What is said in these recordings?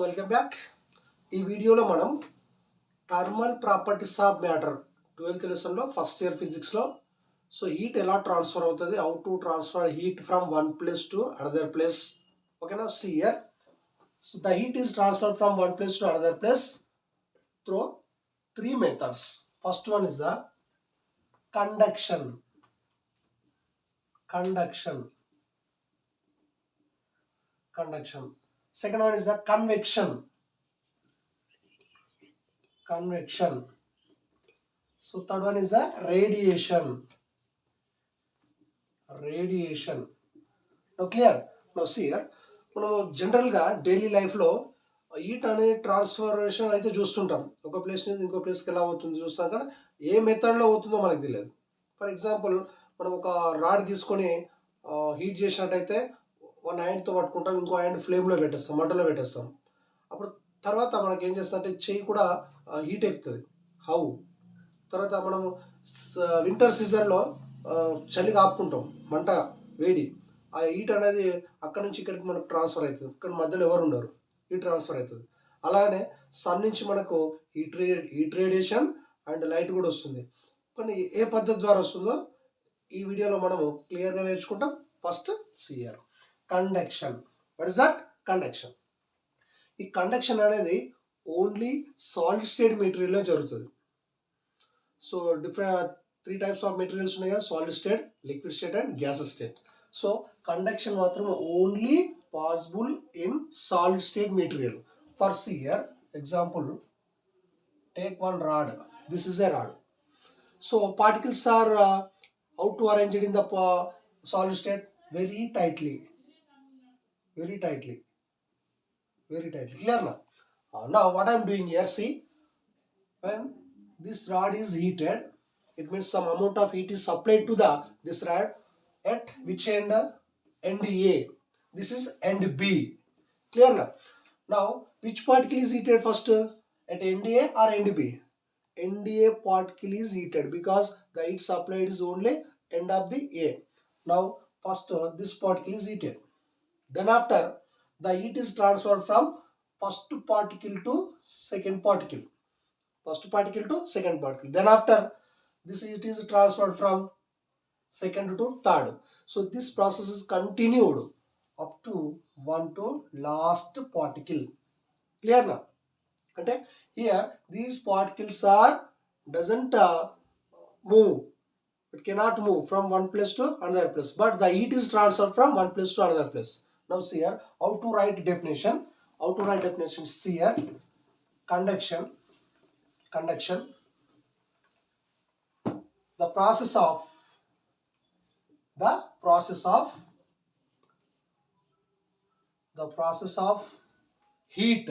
Welcome back. ఈ వీడియోలో మనం thermal properties of matter 12th లెసన్లో ఫస్ట్ ఇయర్ ఫిజిక్స్లో సో హీట్ ఎలా ట్రాన్స్ఫర్ అవుతుంది, how to transfer heat from one place to another place. ఓకేనా? See here. So the heat is transfer from one place to another place through three methods. First one is the conduction. Second one is the convection. So third one is the radiation. Now clear? Now see here, మనము జనరల్గా daily లైఫ్లో heat అనే transformation అయితే చూస్తుంటాం. ఒక place నుంచి ఇంకో ప్లేస్కి ఎలా అవుతుంది చూస్తాం, కానీ ఏ మెథడ్లో అవుతుందో మనకు తెలియదు. ఫర్ ఎగ్జాంపుల్, మనం ఒక రాడ్ తీసుకొని హీట్ చేసినట్టయితే వన్ హ్యాండ్తో పట్టుకుంటాం, ఇంకో హ్యాండ్ ఫ్లేమ్లో పెట్టేస్తాం, మంటలో పెట్టేస్తాం. అప్పుడు తర్వాత మనకి ఏం చేస్తుందంటే చెయ్యి కూడా హీట్ ఎక్కుతుంది. హౌ? తర్వాత మనము వింటర్ సీజన్లో చలిగా ఆపుకుంటాం, మంట వేడి, ఆ హీట్ అనేది అక్కడ నుంచి ఇక్కడికి మనకు ట్రాన్స్ఫర్ అవుతుంది. ఇక్కడ మధ్యలో ఎవరు ఉండరు, హీట్ ట్రాన్స్ఫర్ అవుతుంది. అలానే సన్ నుంచి మనకు హీట్ రేడియేషన్ అండ్ లైట్ కూడా వస్తుంది. కానీ ఏ పద్ధతి ద్వారా వస్తుందో ఈ వీడియోలో మనము క్లియర్గా నేర్చుకుంటాం. First sir conduction. What is that? Conduction. ఈ కండక్షన్ అనేది ఓన్లీ సాలిడ్ స్టేట్ మెటీరియల్లో జరుగుతుంది. So different three types of materials ఉన్నాయి కదా, solid state, liquid state and gases state. So conduction మాత్రం only possible in solid state material. For sir example, take one rod. This is a rod. So particles are how to arrange it in the solid state? Very tightly. Clear now? Now what I am doing here, see, when this rod is heated, it means some amount of heat is supplied to this rod at which end? End A. This is end B. Clear now? Now which particle is heated first? At end A or end B? End A particle is heated because the heat supplied is only end of the A. Now first this particle is heated. Then after the heat is transferred from first particle to second particle. Then after this heat is transferred from second to third. So this process is continued up to one to last particle. Clear now? Okay, here these particles are doesn't move. It cannot move from one place to another place, but the heat is transferred from one place to another place. Now see here how to write definition. See here, conduction. The process of heat.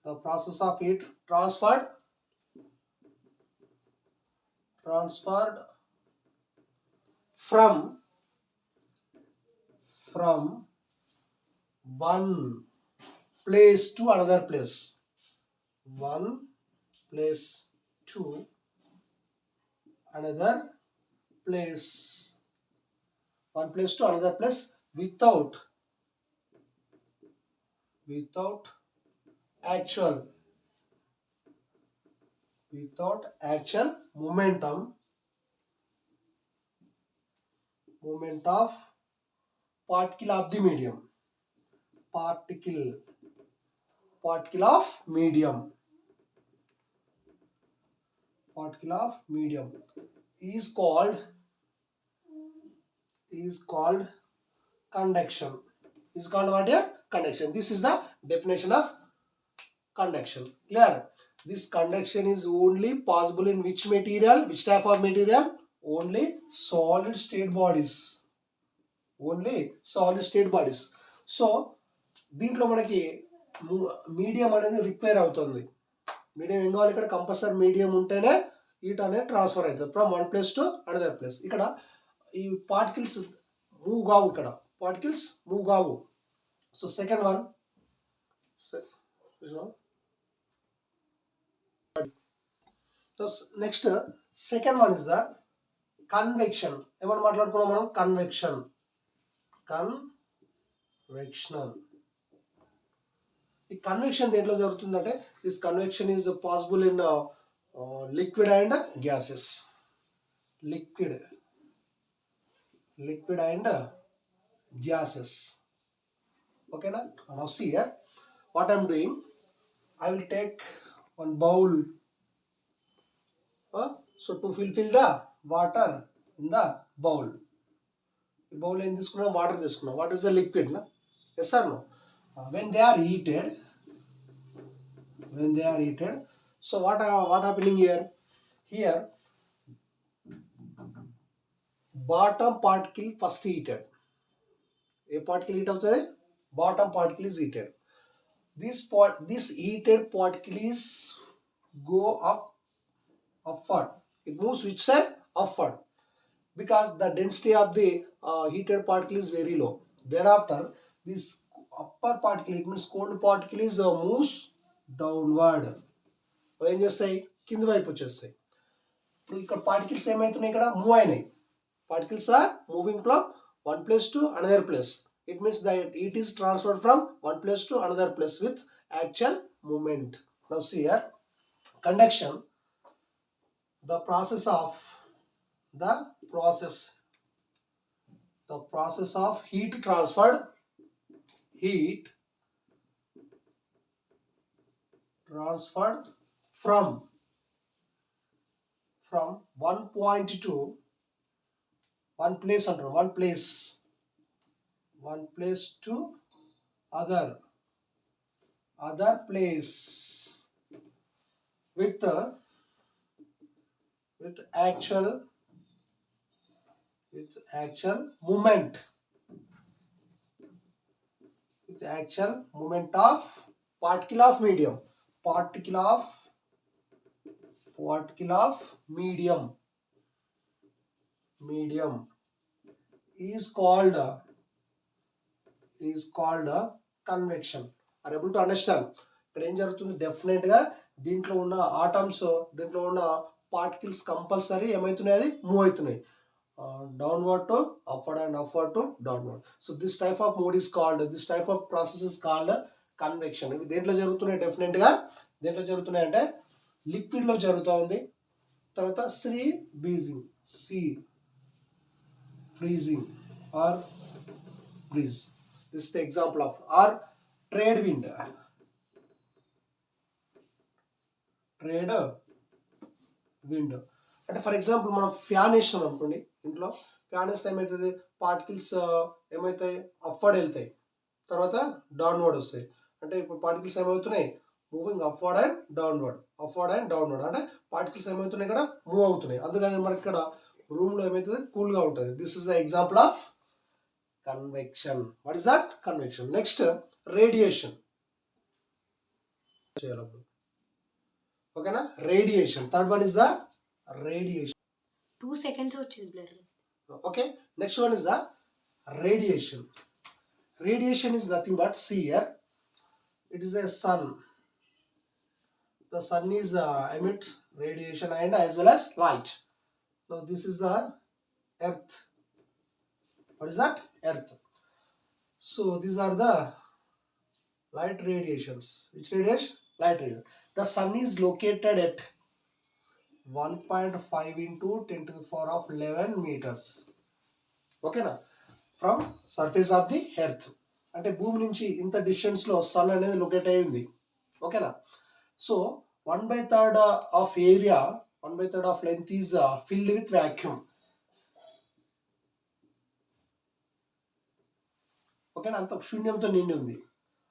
The process of heat transferred from one place to another place. One place to another place without actual momentum of particle of the medium. Particle of medium is called conduction. Is called what here? Conduction. This is the definition of conduction. Clear? This conduction is only possible in which material? Which type of material? Only solid state bodies. So దీంట్లో మనకి medium అనేది repair అవుతుంది. Medium ఏం కావాలి ఇక్కడ? Compulsory medium ఉంటేనే heat అనేది transfer అవుతుంది from one place to another place. ఇక్కడ ఈ పార్టికల్స్ మూవ్ కావు. So second one, next second one is the convection. ఏమని మాట్లాడుకున్నాం మనం? కన్వెక్షన్. ఈ కన్వెక్షన్ దేంట్లో జరుగుతుందంటే this convection is possible in liquid and gases. Liquid and gases. Okay na? Now see here what I am doing. I will take one bowl. So to fill the water in the bowl. The bowl in this water this water is a liquid na? Yes or no? When they are heated, so what happening here? Here bottom particle first heated. A particle heat outside, bottom particle is heated. This heated particles go upward. It moves which side? Upward, because the density of the heated particle is very low. Thereafter, this upper particle, it means cold particle, is moves downward. ఏం చేస్తాయి? కింది వైపు వచ్చేస్తాయి. ఇప్పుడు ఇక్కడ particles ఏమవుతున్నాయి? ఇక్కడ move అయినాయి. Particles are moving from one place to another place. It means that it is transferred from one place to another place with actual movement. Now see here, conduction, the process of heat transferred from one point to one place to other place with actual movement of particle of medium is called convection. Are able to understand? ఇక్కడ ఏం జరుగుతుంది? Definite గా దీంట్లో ఉన్న atoms, దీంట్లో ఉన్న particles compulsory ఏమవుతున్నాయి? అది move అవుతున్నాయి downward to upward and upward to downward. So this type of process is called convection. ఇవి దేంట్లో జరుగుతున్నాయి? డెఫినెట్ గా దేంట్లో జరుగుతున్నాయి అంటే లిక్విడ్ లో జరుగుతూ ఉంది. తర్వాత freezing or breeze. This is the example of or trade wind. అంటే ఫర్ ఎగ్జాంపుల్ మనం ఫ్యాన్ వేసినాం అనుకోండి, ఇంట్లో ఫ్యాన్ వేస్తే ఏమవుతుంది? పార్టికల్స్ ఏమవుతాయి? అప్వర్డ్ వెళ్తాయి, తర్వాత డౌన్వర్డ్ వస్తాయి. అంటే ఇప్పుడు పార్టికల్స్ ఏమవుతున్నాయి? మూవింగ్ అప్వర్డ్ అండ్ డౌన్వర్డ్ అంటే పార్టికల్స్ ఏమవుతున్నాయి? ఇక్కడ మూవ్ అవుతున్నాయి. అందుకని మనకి ఇక్కడ రూమ్ లో ఏమవుతుంది? కూల్ గా ఉంటుంది. This is the example of convection. What is that? Convection. Next radiation. ఓకేనా? Radiation. Third one is the radiation. 2 seconds వచ్చింది blur. Okay, next one is the radiation. Radiation is nothing but, see here, it is a sun. The sun is emits radiation and as well as light. Now this is the earth. What is that? Earth. So these are the light radiations. Which radiation? Light radiation. The sun is located at 1.5 into 10 to the power of 11 meters. Okay na? From surface of the earth. అంటే భూమి నుంచి ఇంత distance లో sun అనేది locate అయి ఉంది. ఓకేనా? So 1/3 of area, 1/3 of length is filled with vacuum. ఓకేనా? అంత శూన్యంతో నిండి ఉంది,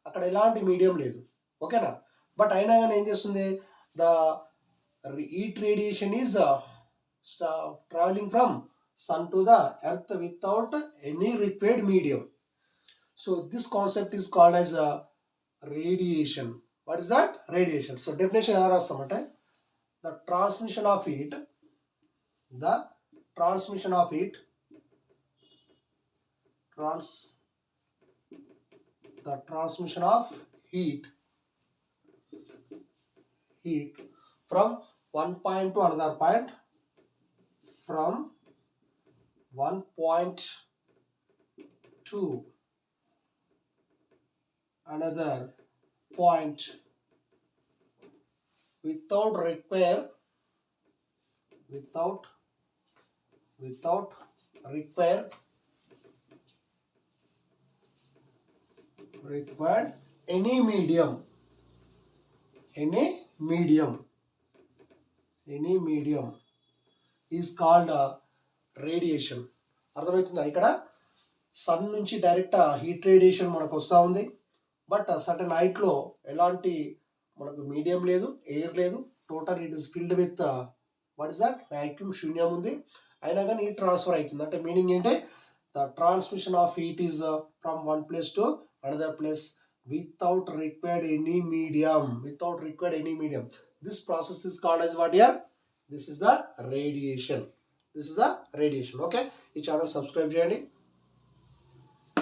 అక్కడ ఎలాంటి మీడియం లేదు. ఓకేనా? బట్ అయినా కానీ ఏం చేస్తుంది? The heat radiation is traveling from sun to the earth without any required medium. So this concept is called as radiation. What is that? Radiation. So definition ఎలా రాస్తామంటే the transmission of heat from one point to another point, from one point to another point without require required any medium is called radiation. అర్థమవుతుందా? ఇక్కడ sun నుంచి direct heat radiation మనకు వస్తూ ఉంది. But certain హైట్లో ఎలాంటి మనకు మీడియం లేదు, ఎయిర్ లేదు, total it is filled with what is that vacuum, శూన్యం ఉంది. అయినా కానీ హీట్ ట్రాన్స్ఫర్ అవుతుంది. అంటే మీనింగ్ ఏంటి? The transmission of heat is from one place to another place without required any medium. This process is called as what here? This is the radiation. Okay, ఈ channel subscribe చేయండి.